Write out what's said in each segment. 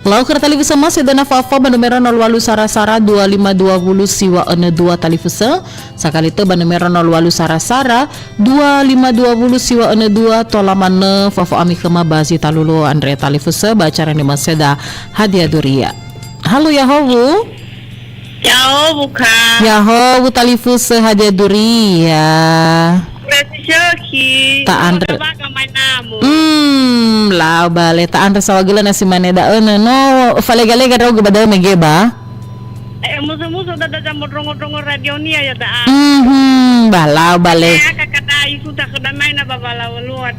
Lau ke televisi masih dana fafa banumero 08 Sarasara 2520 siwa ene 2 televisi sakali itu banumero 08 Sarasara 2520 siwa ene 2 tolamane fafa ami kema bazi talulu Andre televisi bacara ni maseda hadiah duria. Halo ya howu. Yao bukan. Ya howu televisi hadiah duria. Shoki. Tak Andre. Namu. Lau bale ta Andre sawagila na si maneda no falega-lega raw gubada megeba. Musuh-musuh dah jamur-jamur radio ni ya dah. Balau bale. Kakak isu tak kedamai na babalau luar.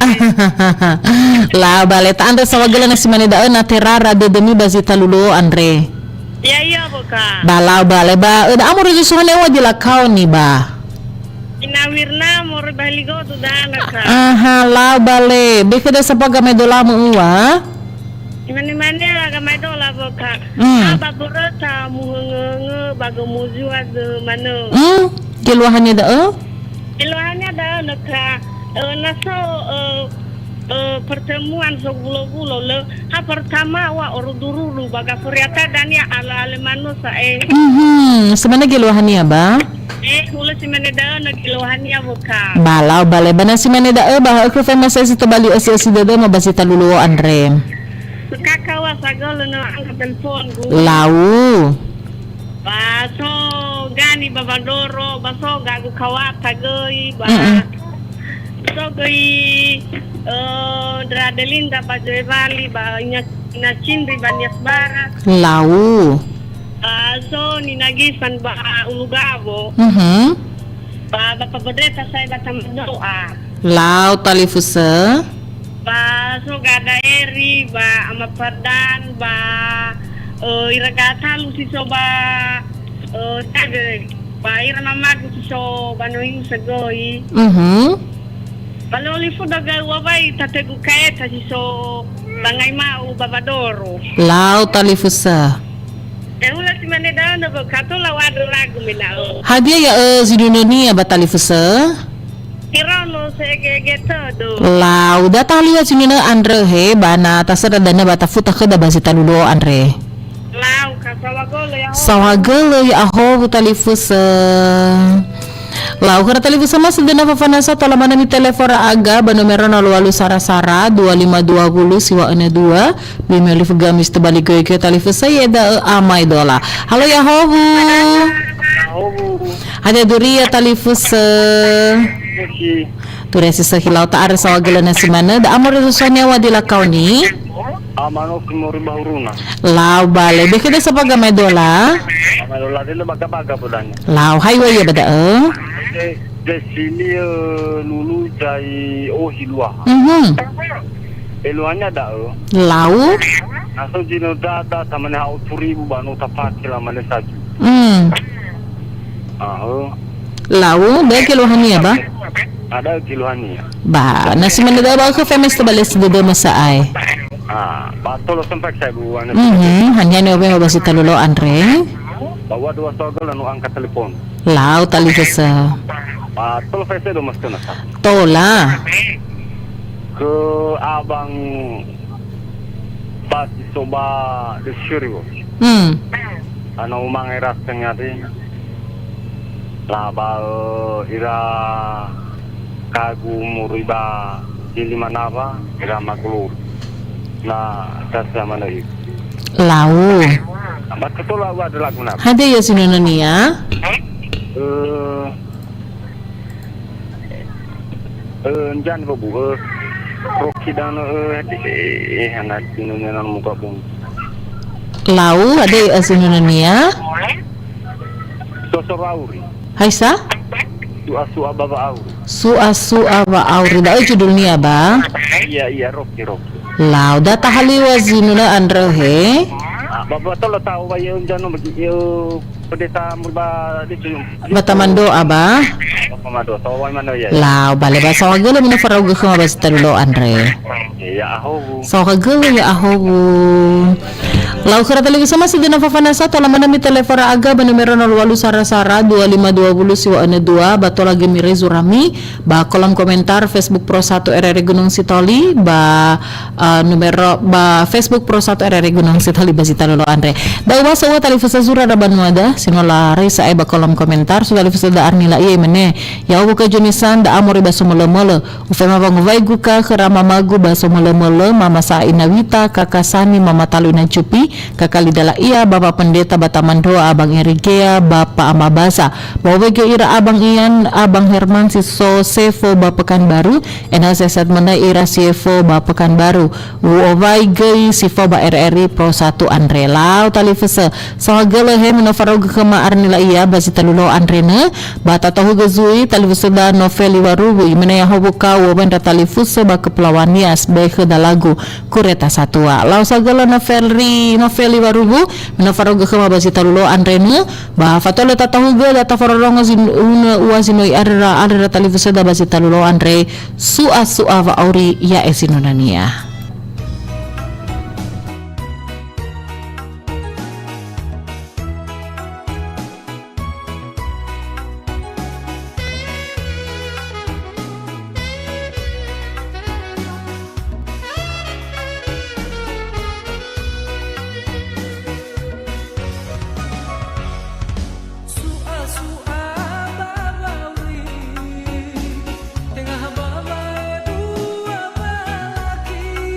Lau bale ta Andre sawagila na si maneda na terara de demi bazita lulu Andre. Iya bukan. Balau bale ba da amor jusuhan ewa dilakau ni ba. Inawirna mo baligo tu dah nak. Lau bale bekeda sapaga medola mo uwa. Mana gamai dola bukan. Apa berita muhenge bago muju ada mana. Keluahannya da Keluhannya dah nak. Naso pertemuan sebulan-bulan le pertama wa dulu baga kuriata dan ya ala manusia sebenarnya keluahannya ba hula si meneda na keluhannya buka balau bale bana si meneda bah aku famous si tabali asi dede mabasi talulu Andre kakawa sagol na angkat telepon gu lau baso gani babadoro baso gagu kawata goi ba so goi Dradelinda Bajoy Valley ba na cindri banyas barat lau so ni nagisan ba ulugabo ba pabodeta saya batam doa lau talifusa ba so gada eri ba amapardan ba iragata lusi so ba tade ba irana magu so banoing sagoi Baloli fudaga wabai tategu kaeta so bangai mau babadoro. Lau talifusa. Ulah si maneda na kato lawado lagu minao. Hadiah ya zidunonia ba talifusa? Kirano sege todo. Lau datang lihat sini Andre he bana tasada dana bata futa keda basi talulo Andre. Lau kasawagolo ya. Sawagolo ya aho talifusa. Lau kara televisi mas dina fafanasa tolamana ni telefora aga banomero 08 Sarasara 2520 siwa ene 2 bimeli fugamis tebali goy ke televisi yeda amai dola. Halo ya hobu. Ada duria televisi. Turesi sehilau ta are sawagala na simana da amor susanya wadila kau ni. Amano kumuri bahuruna. Lau bale bekeda sapaga may dola. Amano dilo baga-baga budanya. Lau highway ya bada De sini lulu jai ohilua. Eluanya da Lau aso jino data tamane au turibu banu tapakila mane saju. Lau da kiluhania ba? Ada kiluhania. Ba nasi manada ba ka famous ta balis de masa ay. Batolo sampai saya buana. Hanya ni obe ba si talulo Andre. Bawa dua sogol anu angkat telepon. Lau talifasa. Batolo fese do mastuna. Tola. Ke abang pasti coba disuruh. Anu mangeras tengati. Labal ira kagu muriba di mana apa ira maklur. Nah, dasar mana itu? Lau. Amat betul lah ada lagu nak. Hade ya sinonania. Jangan kau buat roki dan anak sinonania muka bung. Lau hade ya sinonania. Sosor auri. Haisa? Su ababa auri. Su aba auri da judulnya ba? Iya roki. Lau data haliwa zinuna Andre he. Bapa tolo tahu bayo jano bagi yo pendeta murba di Batamando aba. Pamado tahu mana ya. Lau bale ba sa wagala mina farago ko ba sa talulo Andre. Ya aho. Sa wagala ya aho. Lau kera televisi masih dina Favanasa tola manami telefon aga ba numero 08 Sara 2520 siwa 2 bato lagi mire Zurami ba kolom komentar Facebook Pro 1 RRI Gunung Sitoli ba numero ba Facebook Pro 1 RRI Gunung Sitoli ba sita lolo Andre da uwa sawa televisi Zura da banuada sinola resa ba kolom komentar su televisi da arnila iya mene ya uwa ka junisan da amori ba sumole-mole ufema banguvai guka kerama magu ba sumole-mole mama sa inawita kakasani mama taluna cupi kakali dala iya Bapak Pendeta Batamandoa Abang Erigea Bapak Amabasa Bawa ira Abang Ian Abang Herman Siso Sefo Bapekan Baru Ena Sesat Mena Ira Sefo Bapekan Baru Uovai Gei Sifo Ba RRI Pro 1 Andre Lau Tali Fese Sawagele He Minofarog Kema Arnila Iya Basi Talulo Andrene Bata Tahu Gezui Tali Fese Da Noveli Warubu Imene Yahobuka Wabenda Tali Fese Ba Kepulauan Nias Beke Dalagu Kureta Satua Lau Sagele Noveli Warubu Minofarog Kema Basi Talulo Andrene Ba Fatole Tatahuga Data Farorongo Una Uasinoi Adra Tali Fese Da Basi Talulo Andre Sua Va Auri Ya Esinonania. Tengah babai dua balaki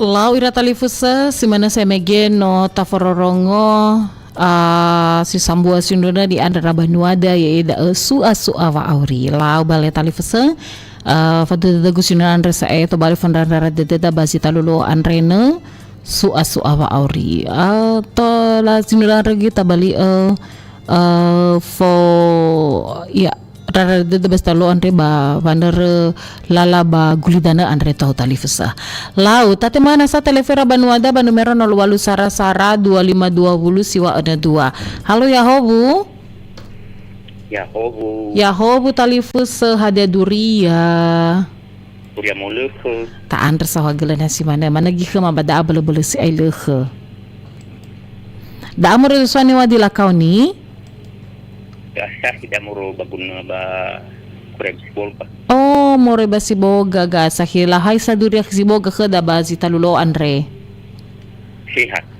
Lau ira talifusa si mana saya megen no tafororongo si sambua sindona di andara banuada ya ida su wa auri lau bale talifusa fadu da gusina andre sa to bale fandara da basi talulo andrene su wa auri to la sindona regi tabali fo ya rara de besta lo andre ba bandar lala ba gulidana andre tahu talifasa lau tate mana sa telefera banuada ba numero 08 sara 2520 siwa ada 2. Halo ya hobu ya hobu talifus hadia duria Kuria molekh. ta andre sa wagala si mana gi khama bada abele si ai lekh da amore swani wadi lakau ni Gasa tidak muru baguna ba kurang sibol pa. Oh, more ba si boga ga sa hilahay sa duriak si boga kada ba si talulo andre?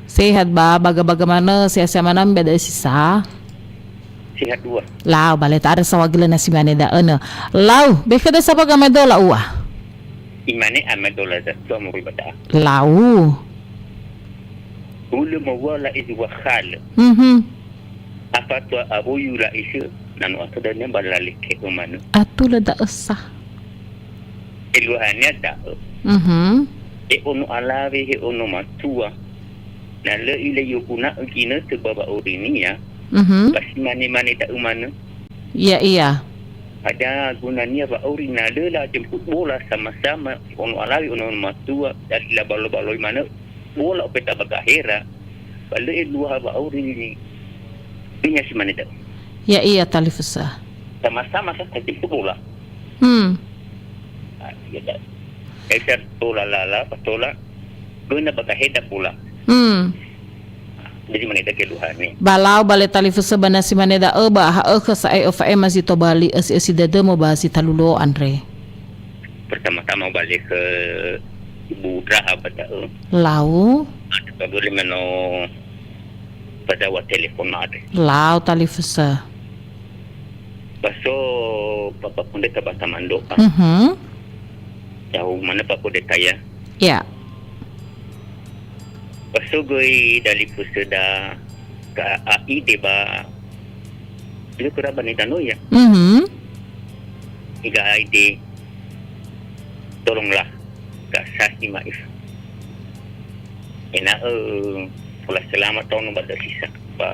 Sehat ba? Baga-baga mana siya manam beda sisa? Sehat dua. Lau, balet ada sa wagila na si mane da ano. Lau, bekada sa baga medola uwa? Imane amadola da to muru bada. Lau. Ulu mawala izi wa khal. Apa tu abu yura isu nanu atadanya balalik ke umanu. Atula da esa. Eluhannya da. Onu alawe onu matua. Na le ile yukuna ukina sebaba urini ya. Pasti mani da umanu. Iya. Ada gunanya ba urina le la jemput bola sama-sama onu alawe onu matua dari la balo-balo mana bola peta bagahera. Balu dua ba urini. Ini si mana dah? Ya iya talifasa. Sama-sama saya jemput bola. Ya dah. Saya tola lala, patola. Guna baga head pula. Jadi mana dah keluhan ni? Balau bale talifasa bana si mana dah ba ha ke sa ai fa masih to bali si dada mo ba si talulo andre. Pertama-tama balik ke ibu Raha pada Lau. Ada boleh meno pada wa telefon ada. Lau talifasa. Baso papa pun deka bata mando. Jauh mana papa deka ya? Ya. Baso goi dari pusada ka AI deba. Itu kerabat ni tano ya. Iga ID. Tolonglah kak Sasi Maif. Enak Pula selamat tahun pada sisa ba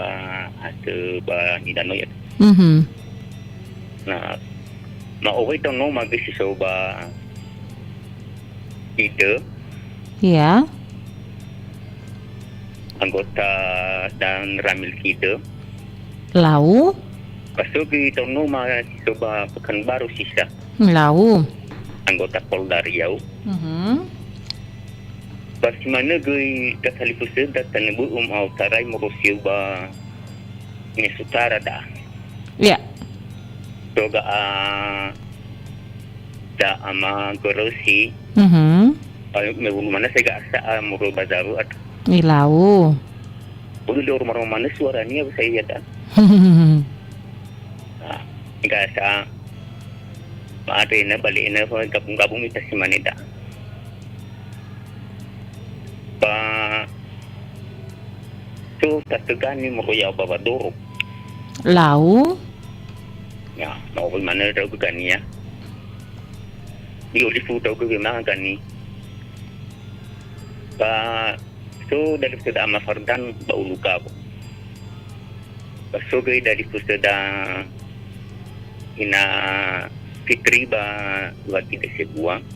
ada ba ni dano ya. Nah, awai tahun no magisi so ba ide. Ya. Anggota dan Ramil kita. Lau. Pasal kita no magisi so ba Pekanbaru sisa. Lau. Anggota Polda Riau. Basi mana goi kasali pusat dan bu au tarai morusiu ba ni sutara da. Ya. Toga da ama gorosi. Me mana saya asa muru bazaru at. Ilau. Ulu di rumah mana suaranya saya da. Enggak asa. Ada na balik na gabung-gabung kita si manida. So tatagani mo kuya babadoro. Lau. Ya, mau mana tahu kania. Dia lifu tahu ke mana kani. So dari sudah ama fardan bau luka. So gay dari sudah ina fitri ba lagi desebuang.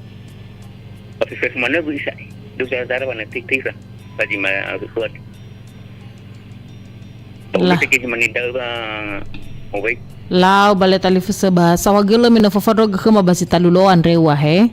Tapi mana bisa? Dosa darah mana tikisa bagi mana kuat. Lah. Kita cuma nida ba, oke. Lau bale talifasa ba sawagelo mina fafarog ke mabasi talulo andre wahe.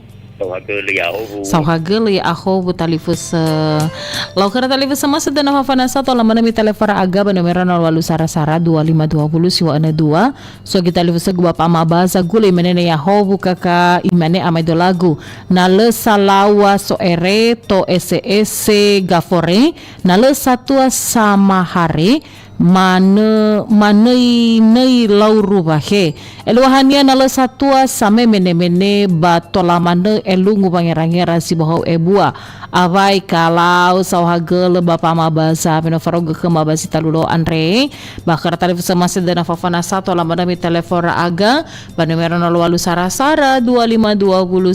Sawagelo ya ako bu talifasa. Lau kara talifasa masa dana fafanasa to lamana mi telefara aga ba numero 08 sara 2520 siwa ana 2. So kita talifasa gua pa mabaza gule menene ya hobu kaka imane amay do lagu. Nale salawa so ere to ss gafore nale satua samahare manei lauru bahe eluahania nala satua same mene batola mane elungu bangera si bahau ebua avai kalau sauhagel bapa mabasa peno faroga ke mabasi talulo andre bakar telefon sama sedana fafana satu lamada mi telefon aga banumero walu sarasara 2520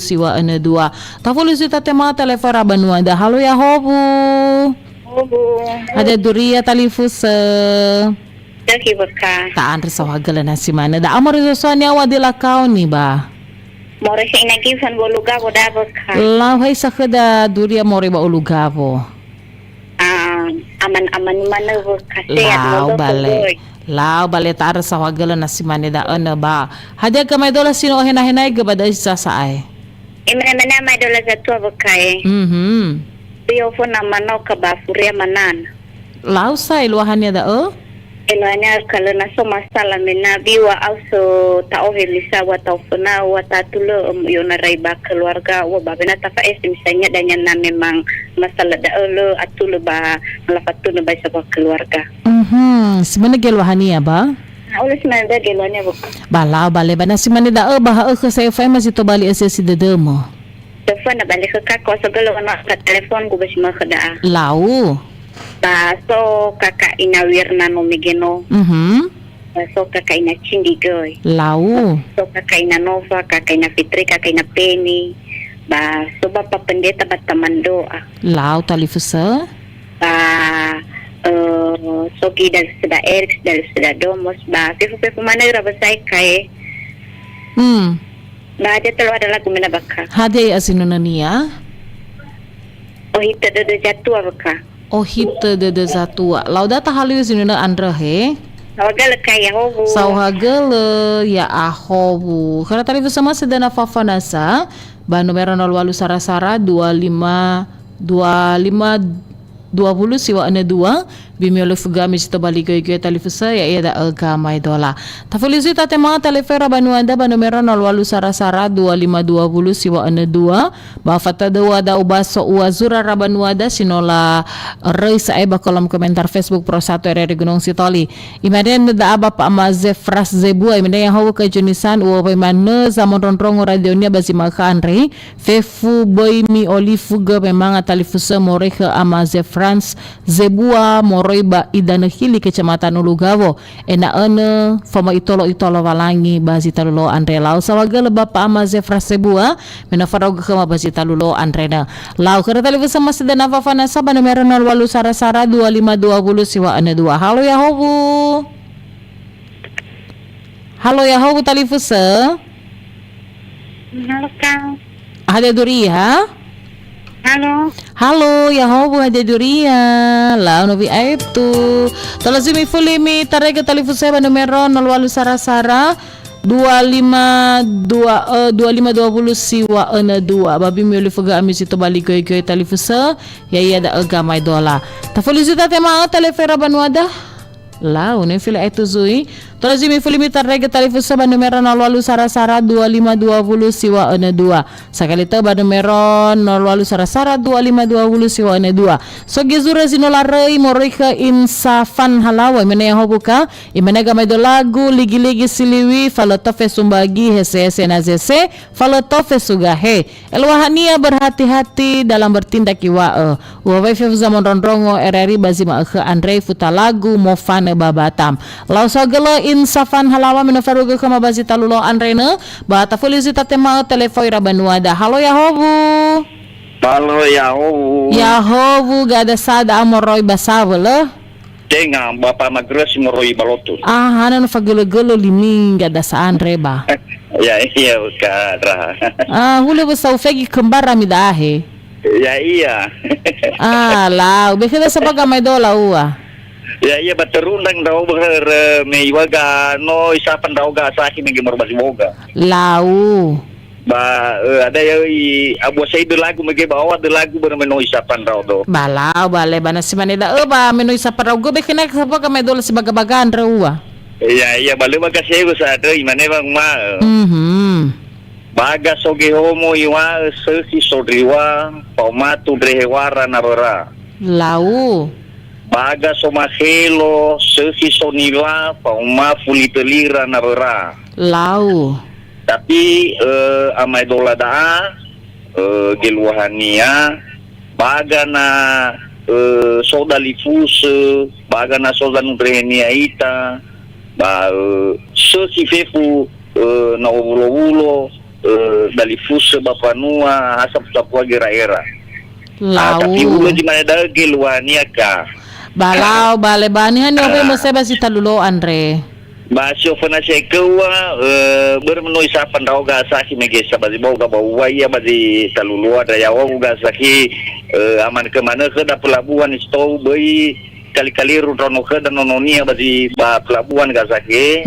siwa ene 2 tafulusi tatema telefon rabanuanda halo ya hobu ada duria talifus Daki baka. ta andre sauhagel na si mana da amor soanya wadila kau ni ba More sa inagifan boluga ko da baka. la hai sakada duria more ba ulugavo Aman mana baka. Lao bale tar sauhagel na si mana da ana ba haja kamay dola sino henay gabada sa saay Imana may dola sa tuwa baka Biyo po naman ako kabafuria manan. Lao sa iluahannya da Iluanya kalau naso masalah mena biwa also tao helisa wa tao funa wa tatulo yona raiba keluarga wa babena tafa misalnya dan na memang masalah da atulo ba malafatu na ba sa keluarga. Simana geluahannya ba? Ulis man da geluanya buka. Balao bale ba na simana da ba ke saya fay masito bali asesi dedemo. Telepon na balik ke kakak segala na ka telepon ko ba si makada. Lau. So kakak inawir na numigeno. So kakak ina cindigoy. Lau. So kakak ina Nova, kakak ina Fitri, kakak ina Penny. So bapak pendeta bataman doa. Lau talifusa. Sogi dari sudah Eriks dari sudah Domos. Fifu mana rabasai kai. Ada telu adalah kumina baka. Hade asinunania. Oh hita dodo jatuh baka. Oh hita dodo zatua. Lauda tahaliu sinuna andra he. Sauhagel kaya hobu. Sauhagel ya ahobu. Karena tadi bersama sedana fafanasa. Ba numero 08 sarasara 20 siwa ane 2 bimiolo fuga misito baligoy talifusa ya iya da gamay dola tafulisu tate mga telefera banuanda ba numero 08 sarasara 2520 siwa ane 2 ba fatadawa da ubaso uazura rabanuada sinola rey sa iba kolom komentar Facebook Pro 1 RRI Gunung Sitoli imaden da aba pa ama Zefras Zebua imaden yang hawa kay Junisan uwa pay manne zamon ronrongo radionya basi maka Andre fefu boy mi olifuga memang talifusa moreka ama Zefrans Zebua Moroiba idana hili kecamatan Ulugavo ena ene fama itolo walangi basi talulo Andre lau sawagala bapa ama Zefra Zebua mena faroga kama basi talulo Andre na lau kera talifusa masidana fafana saba numero 08 sarasara 2520 siwa ane 2 halo ya hobu talifusa Halo kang. ada duria Halo, ya hobu hade duria. Lao novi aib tu. Talazimi fulimi tarega talifusa ba numero 08 sarasara 2520 siwa ena 2 babi miuli fuga amisi to bali goy talifusa ya iya da gamay dola. Tafulisita tema telefera banuada. Lao ne fila itu zui. Talazimi fulimi tarega talifusa ba numero 08 sarasara 2520 siwa ena 2. Sakalita ba numero 08 sarasara 2520 siwa ena 2. So gizura sinolaray morika insafan halawa imena yang hobuka imena gamay do lagu ligi siliwi falotofe sumbagi hese na zese falotofe sugahe elwahania berhati-hati dalam bertindak iwa uwawai fefu zaman ronrongo RRI bazima Andre futalagu mofane babatam lau sagala insafan halawa menofaruga kama bazi talulo Andrena bata fulisi tatema telefoira banuada halo ya hobu ya hobu gada sada amoroy basawala Tenga Bapak Magres Moroi Baloto. Hanan fagelo-gelo liming gada sa Andre ba. Ya iya kadra. Hule basa ufegi kembara midahe. Ya iya. Lau bekeda sa pagamay dola uwa. Ya iya baterundang daw ber meiwaga no isapan daw ga sa akin ng morbasi boga. Lau. Ba ada yung abo sa ido lagu magi bawa de lagu ber meno isapan daw do. Balau bale bana si manida ba meno isapan daw go bekena sa pagamay dola si bagabagan uwa. Ya iya bale baga sego sa ado imane bang ma. Baga soge homo iwa si sodriwa pamatu drehewara narora. Lau. baga somahelo sesi sonila pauma fulitelira na bera. Lau. Tapi amai dola daa geluahania baga na soda lifus baga na soda nutrehenia ita ba sesi fefu na ulo dari fus bapanua asap sapua gera-era. Tapi ulo di mana dah geluahania ka. Balau bale banihan yo pe mose basi talulo Andre. Basyo fana sekewa bermenoi sapan rau gasa ki megesa bazi bau ka bau waya bazi talulu ada yawa gasa ki aman ke mana ke da pelabuhan isto bei kali-kali rono ke dan nononia bazi ba pelabuhan gasa ki.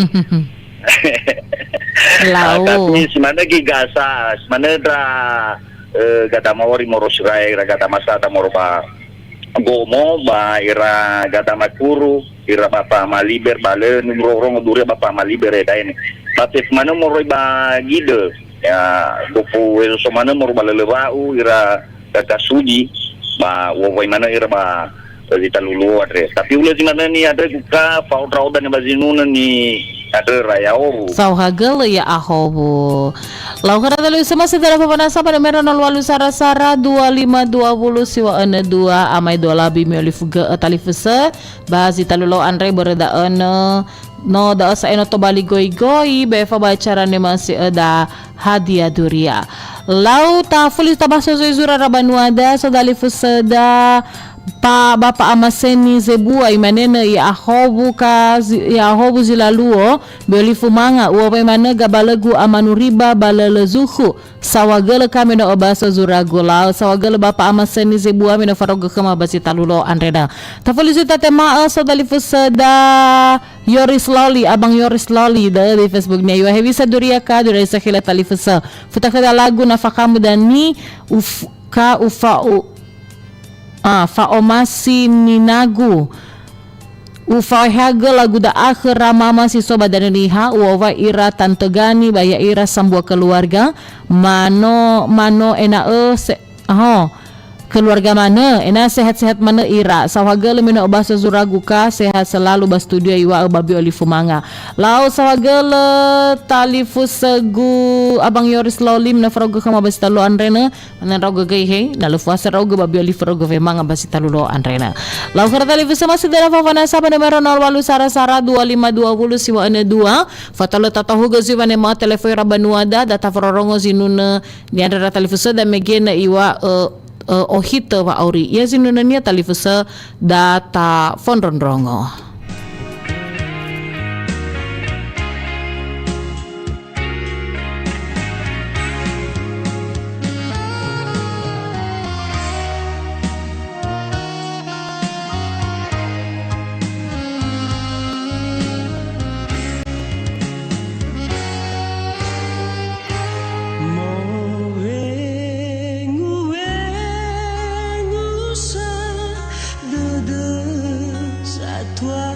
Lau. Tapi semana ki gasa semana dra gata mawari morosrai gata masada moroba gomo ba ira gata makuru ira bapa maliber bale numero rong dure bapa maliber eta ini tapi mana moroi ba gide ya dopo so mana moro bale lewau ira kata suji ba wo mana ira ba kita lulu adre tapi ulah di mana ni ada buka paudra dan bazinuna ni ada rayao Sauhagel ya ahobu. Lau kada telu sama sedara papanasa pada merah 08 Sarasara 2520 siwa ene 2 amai 2 labi miolifuga talifese bazi talulo Andre bereda ene no da asa eno to bali goi befa bacara ne masih ada hadiah duria. Lau tafuli tabaso zura rabanuada sodalifese da pa bapa amaseni zebua imanene ya ahobu zilaluo belifu manga uwa mana gabalegu amanuriba balalezuhu sawagele kami no obaso zuragola sawagele bapa amaseni zebua mina faroga kama basi talulo Andreda tafolisu tatema so dalifu sada Yoris Loli abang Yoris Loli dari Facebook nya yo hewi saduria ka dari sakila talifusa futakada lagu nafakamu dan ni faomasi ninagu ufahaga lagu da akhir ramama si soba dan liha uwa ira tantogani baya ira sambua keluarga mano ena keluarga mana ena sehat-sehat mana ira sawaga lemina obasa zuraguka sehat selalu bas studio iwa babi olifu manga lau sawaga le talifu segu abang Yoris Lolim na frogo kama bas talu Andrena mana rogo gay he na lufuasa rogo babi olifu rogo ve manga bas talu lo Andrena lau kara talifu sama sedera fafana sa pada mero 08 Sarasara 2520 siwa ene 2 fatalo tatahu gazi wane ma telefon rabanuada data frorongo zinuna ni ada talifu da megena iwa ohita wa auri ya zinunania talifusa data fondronrongo. Toi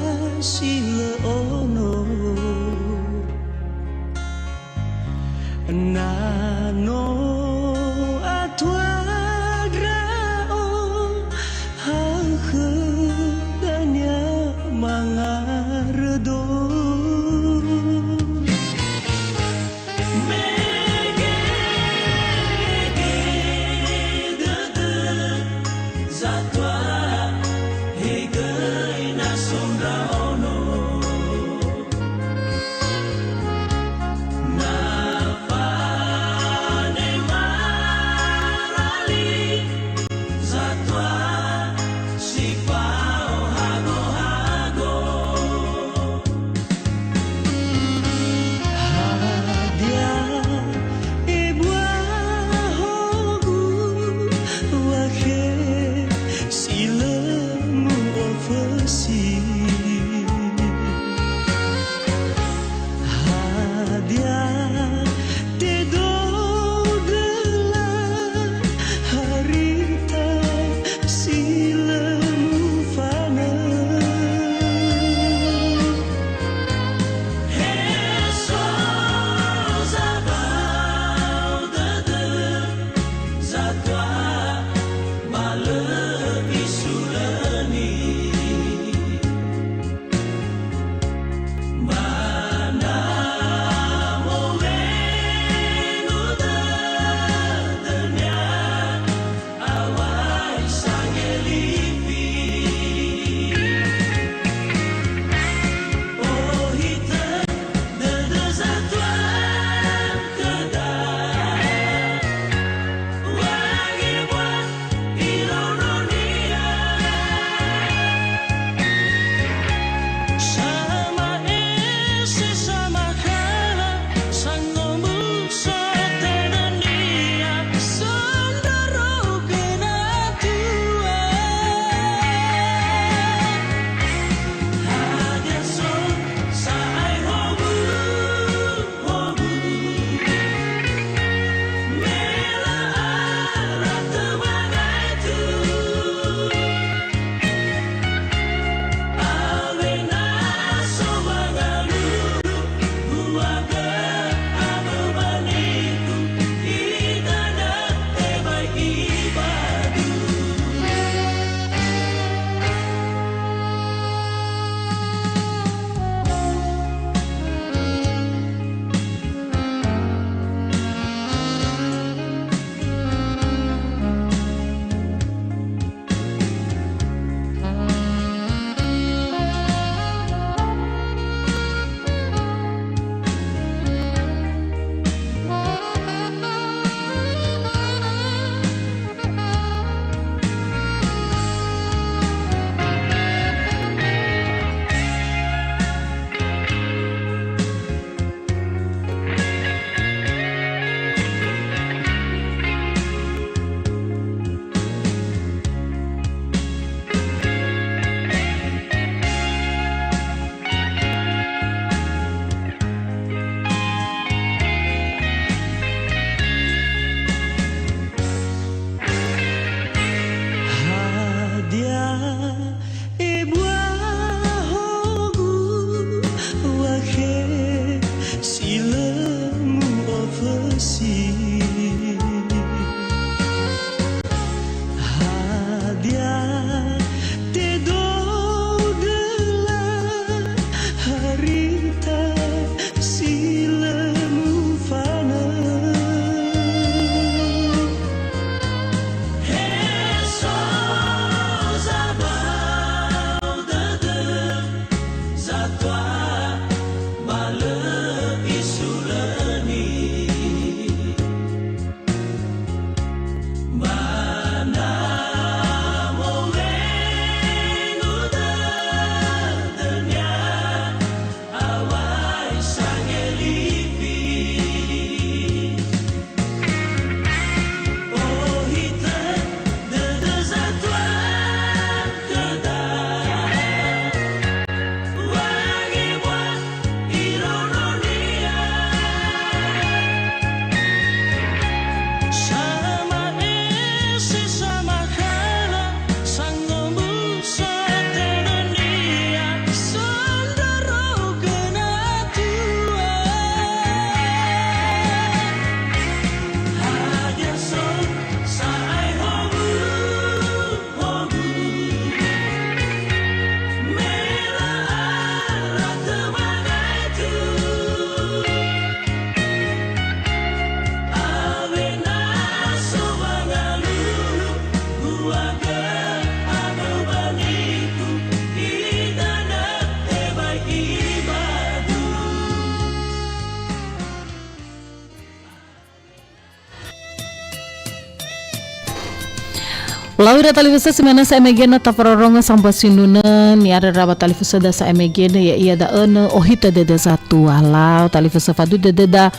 Lalu da televisa simana sa emegena ta paroronga sampai sinunan ni ada rabat televisa da sa emegena ya iya da ohita da satu alau televisa fadu da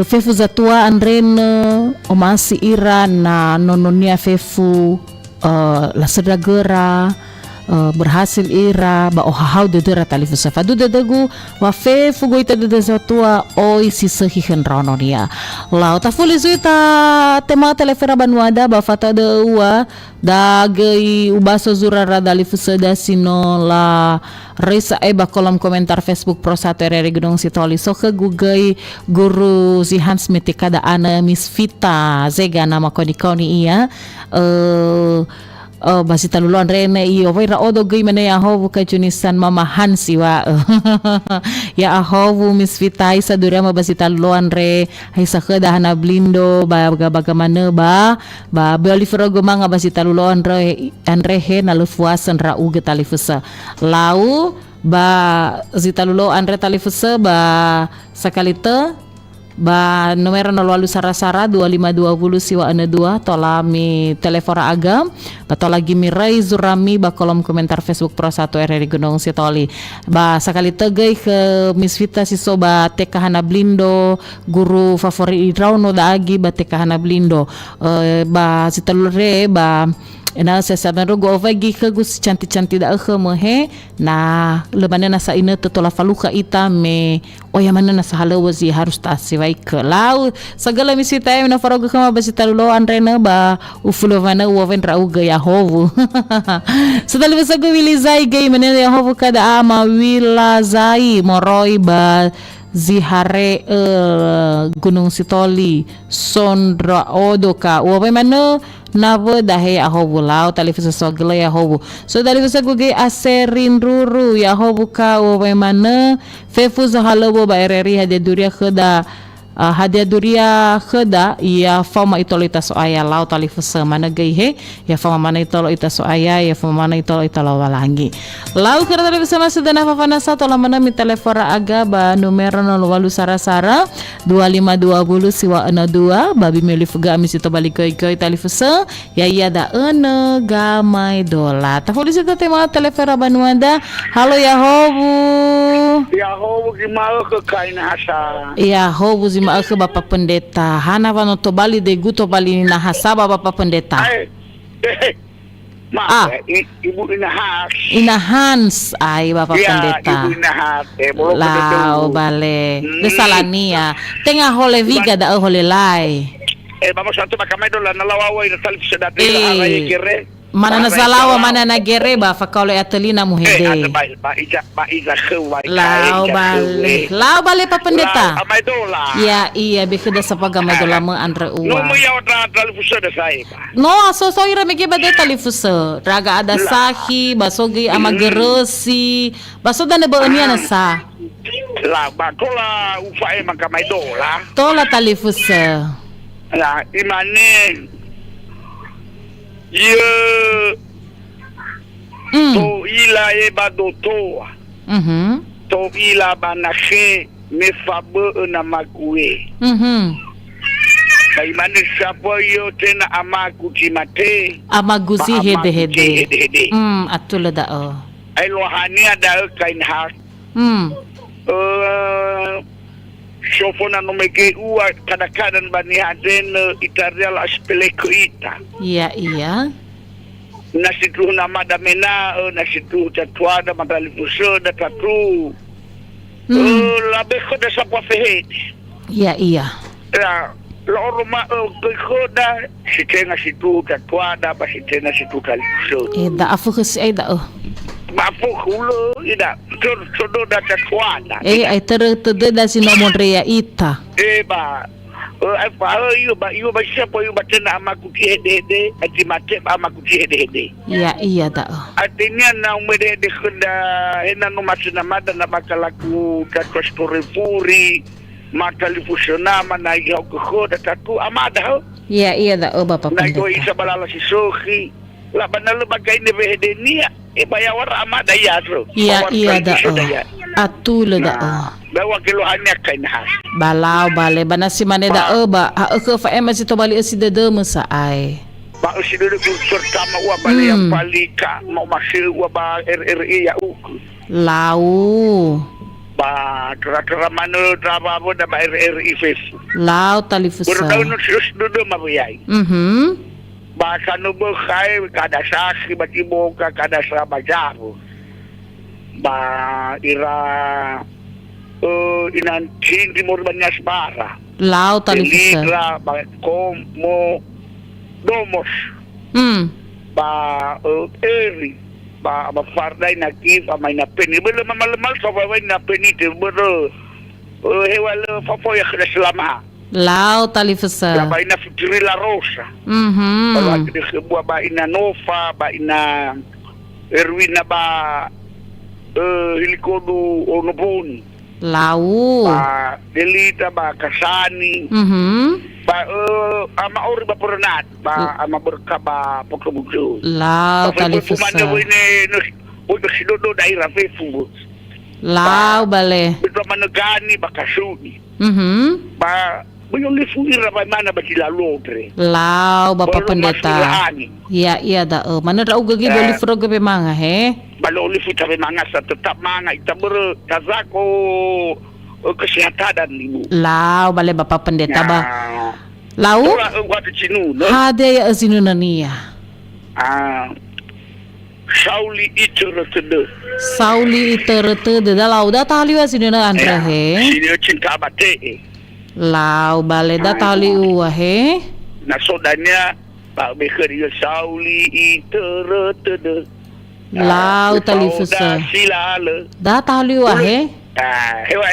fefu zatua andrena omasi ira na nononia fefu la sedagera berhasil ira ba ohahau dedera televisa fadu dedagu wa fefu goita de zatua oi sisehi henrononia lau ta fulizita tema telefera banuada ba fata de ua dagai ubaso zurara televisa da sino la resa ba kolom komentar Facebook Pro 1 RRI Gunung Sitoli so ke gugai guru Zihan Smitika da ana Miss Vita Zega nama koni iya basi talulon rene iyo vai ra odo gay mane ya hovu ka junisan mama Hansi wa ya ahovu Miss Vita isa durama basi talulon re hay sa kada hana blindo ba bagaimana ba beli frogo manga basi talulon re anrehe na lufuasan ra uga talifusa lau ba zitalulo andre talifusa ba sakalita ba nomor 08 sarasara 2520 siwa ane 2 tola mi telefora agam bato lagi mi rai zurami ba kolom komentar Facebook Pro 1 RRI Gunung Sitoli ba sakali tegay ke Miss Vita siso ba teka hana blindo guru favorit irauno daagi ba teka hana blindo ba sitalure ba ena sesaban rogo ovagi ke gus cantik-cantik da mehe na lebana nasa ina tola faluka ita me oya mana nasa halawazi harus tasiwai ke lau segala misi tayo na farogo kama basi talulo andrena ba ufulovana uoven rauga ya hovu setelah bisa gue wilizai gay mana ya hovu kada ama wilazai moroi ba zihare Gunung Sitoli sondra odoka uoven mana nabo dahe ahobu lau televisa sogla ya hobu so televisa guge aserin ruru ya hobu ka o mana fefu zahalobo ba RRI hadia duria kheda ya fama itolo ita so aya lau televisa mana gaihe ya fama mana itolo ita so aya ya fama mana itolo ita lau walangi lau kira televisa masih dana fafana satu lamana mi telefora aga ba numero 08 sarasara 2520 siwa ena 2 babi meli fuga amis itu balik goy televisa ya iya da ena gamai dola ta polisi ta tema telefora banuanda halo ya hobu gimana ke kain hasa ya hobu zima ke Bapak Pendeta hana vano to bali de guto bali na hasaba Bapak Pendeta ibu ina Hans ay Bapak Pendeta ibu Inahas lao bale desalania tenga hole viga da hole lai vamos a tomar camino la nalawa ina talif sedate ala yekere mana na salawa mana na gere ba fakole atelina muhede ba iza khwa lao bale Pak Pendeta ya iya bikeda sapaga madola mo andre uwa no mo ya wata talifusha da sai no so ira mege bade talifusha raga ada sahi basogi ama geresi baso dane ba ania na sa la ba tola ufa e makamai dola tola talifusha la imane to ila e ba dotoa to ila ba na khe me fabe na makue kai mane sapo yo tena amaku timate amaguzi hede atula da ai lo hania da kain har Shofona no mege ua kadang-kadang bani haden itarial aspeleko ita. Iya. Nasitu nama da mena nasitu tatuada madalifuso da tatu. Labe khoda sapa fehe. Iya. Ya, lo ma khoda sitenga situ tatuada ba sitenga situ talifuso. Da afukus da Bafu hulo ida todo da tatuada. Ay terde da sinomondrea ita. Ba ai fa yo ba siapa yo batena amaku hede ajimate amaku hede. Iya da. Artinya na umede de kunda hena no masina mada na bakalaku katwastore puri matalifusiona mana yo ko da tatu amada. Iya da Bapak Pendeta. Na yo isa balala si sohi. La banalo bagay ni hede nia bayawar amada ya bro. Iya da. Atula da. Bawa kilohannya kain ha. Balau bale bana si mane da ba ha ke fa emas to bali si de musa ai. Ba Maksud dia pertama balik yang paling kak mau masuk ba RRI ya Lau. ba tera mana drama apa da ba RRI face. Lau talifusa. Baru tahu terus duduk mabuyai. Ba sanu berkai kada saksi bati boka kada sabajabu. Ba ira inan timur banyak sebara. Lau talifusa. Liga ba como domos. Ba eri ba fardai nakif amai na peni bela mamal so ba na peni te bero hewal fafo ya khla selama Lau talifusa. ba ina fitri la rosa ba de khbu ba ina nova ba ina erwina ba hilikodu onobuni Lau. ba delita ba kasani ba ama ori ba pernat ba ama berkaba pokoknya Lau talifusa. ini udah sidodo daerah fefu Lau bale. betul mana gani bakasuni ba buyong lifuira ba mana ba sila lotre Lau Bapak Pendeta. Iya da. Mana rau gagi beli fro gabe manga he? balo lifu tabe manga sa tetap manga ita ber kazako kesehatan ibu Lau bale Bapak Pendeta ba. Lau? Waktu cinu no Hade ya azinu nania. Sauli itu retede Sauli iterete de lau da tali azinu na andre he. sini cinta abate Lau bale da tali uwa he. na sodanya Pak Beker ya Sauli itu retede Lau talifusa. silale Da tali uwa he. hewa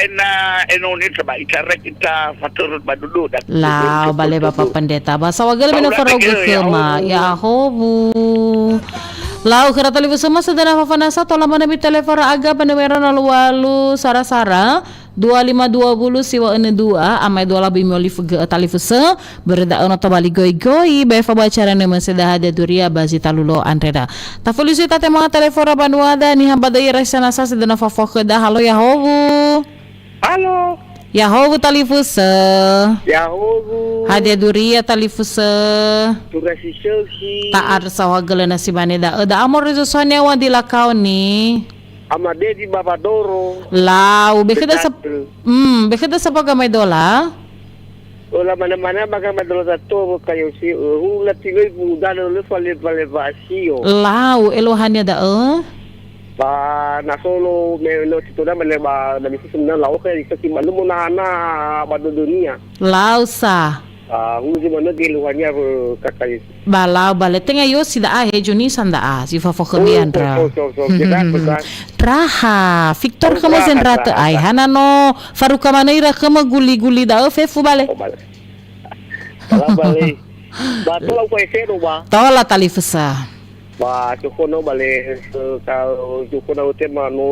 eno ni terbaik cara kita fatur badudu dan Lau bale Bapak Pendeta ba sawagal bina faro gukema ya hobu. Lau kira talifusa mas sedana fafanasa tola mana bi telefara aga panumero 08 sara-sara 2520 siwa ene 2 amai 2 labi moli fuga talifusa berda ono to bali goy-goy be fa bacara ne maseda hade duria bazi talulo anreda ta felicita te mga telefora banuada ni hamba dai resana sa sedana fa foka da halo ya hobu halo ya hobu talifusa ya hobu hade duria talifusa turasi selsi ta ar sawagala na si baneda da amor rezo sonya wa dilakau ni amade di babadoro Lau bekeda sa bekeda sa pagamay dola Ola mana-mana baka madolo tato kayo si hula tigoy muda no le fale vacío Lau elohanya da ba na solo me no tito na male ba na bisu na lau kay kasi malumo na ba do dunia Lau sa huji mana geluannya kakay Balau bale tenga yo si da he juni sanda si fa kemiandra Raha Victor kama zenrata ay hanano faruka manaira kama guli-guli da fefu bale bale ba tola ko esero ba tola talifasa ba chokono bale kalau chokono tema no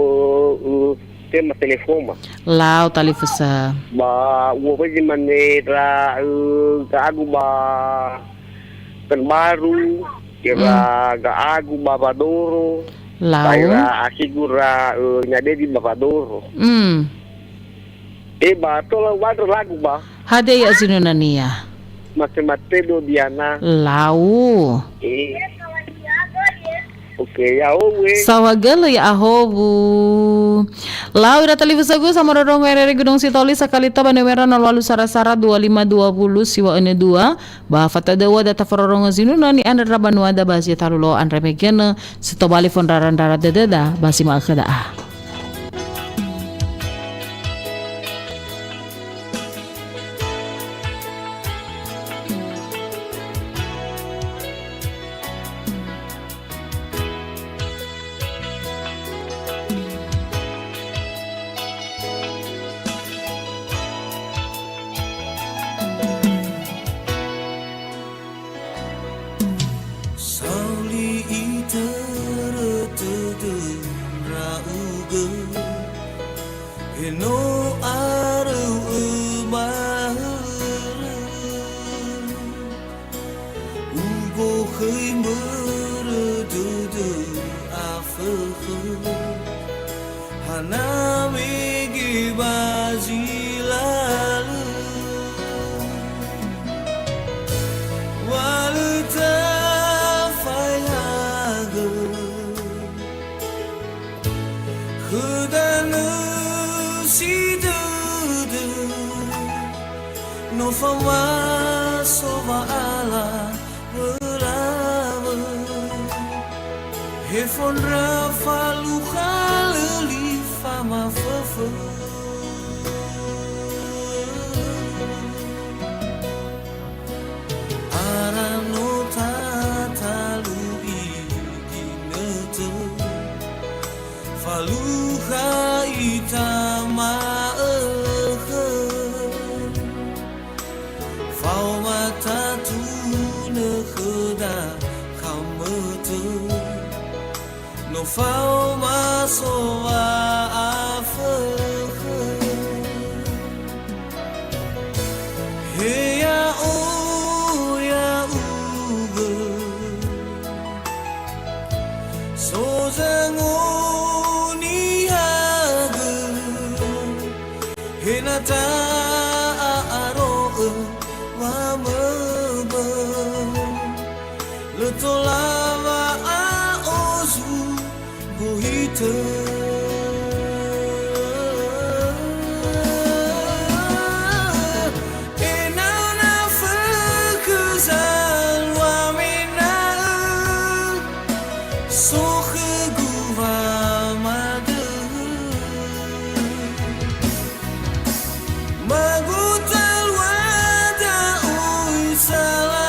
tema telefona Lau talifasa ba wo ba manera gago ba terbaru kira gago babadoro Lau Kaira asigura nyade di babadoro ba tola wadro lagu ba hade ya zinunania mate do diana Lau Oke, ya owe. Sawagala ya ahobu. Lau ira televisa gue sama dorong werere Gunung Sitoli sakalita banewera 08 sara-sara 2520 siwa ene 2 ba fata dewa data fororong zinu nani anda rabanu ada basi talulo andre megena sitobali fondaran darat dededa basi maakada Walau tak no fama sova ala berlawa Hefon rafa luka leli fama fefe Arano tatalu iginete Faluka itama Fau mata tu ne kheda khamete No fau maso wa afe He ya uge So zangoni hage He nata Le tolava a ozu gohite Enana verkezal wamena Soche guva made Magutal wada uisala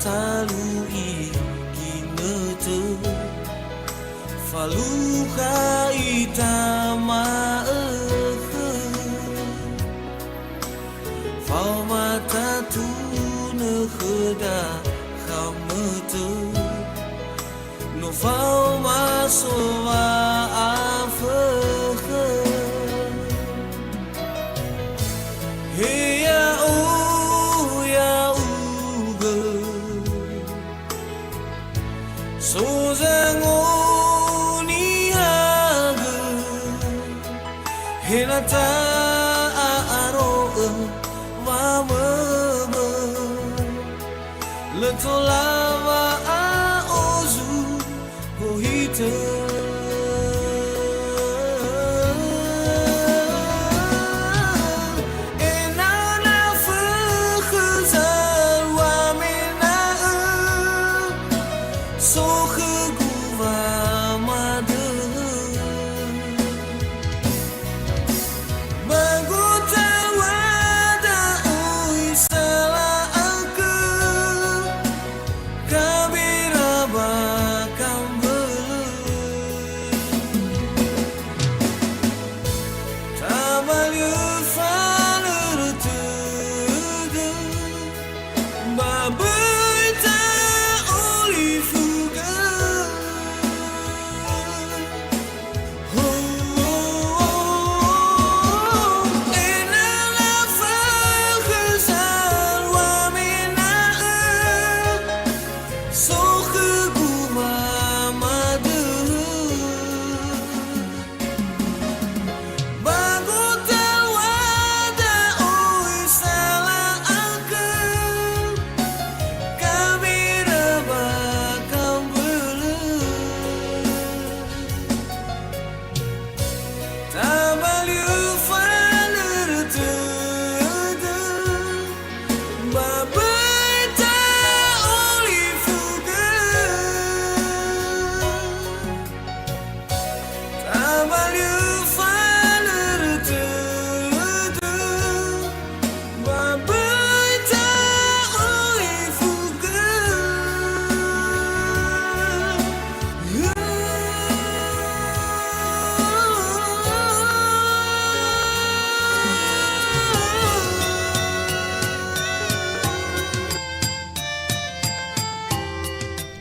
Talui ginete Faluka itama Fau mata tu ne kheda khamete No fau maso wa afe Hey ya So zangoni hage Henata aroe wameme Le tolava a ozu gohite Enana verkezal wamena Soche guva made Maguta wada uisala ake Kabira bakam Tamal yufaler tede Babuita olifuga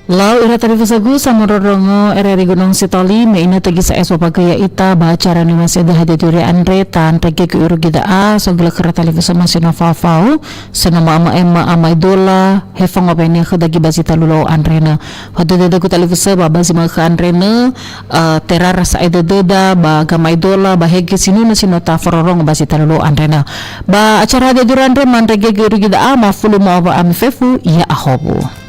Lau ira tadi fasagu sama rorongo RRI Gunung Sitoli me ina tagi sa eswa pagaya ita ba acara ni masih ada hadituri Andre tan tagi ke uru kita so gila kera tali fasa masih na fafau senama ama emma ama idola hefang apa ini kedagi basi talulo Andre na hadu dada ku tali fasa ba basi mga Andre na terara sa ida dada ba gama idola ba hege sinu na sinota fororong basi talulo Andre na ba acara hadituri Andre man tagi ke uru kita ma fulu ma ba ami fefu iya ahobu.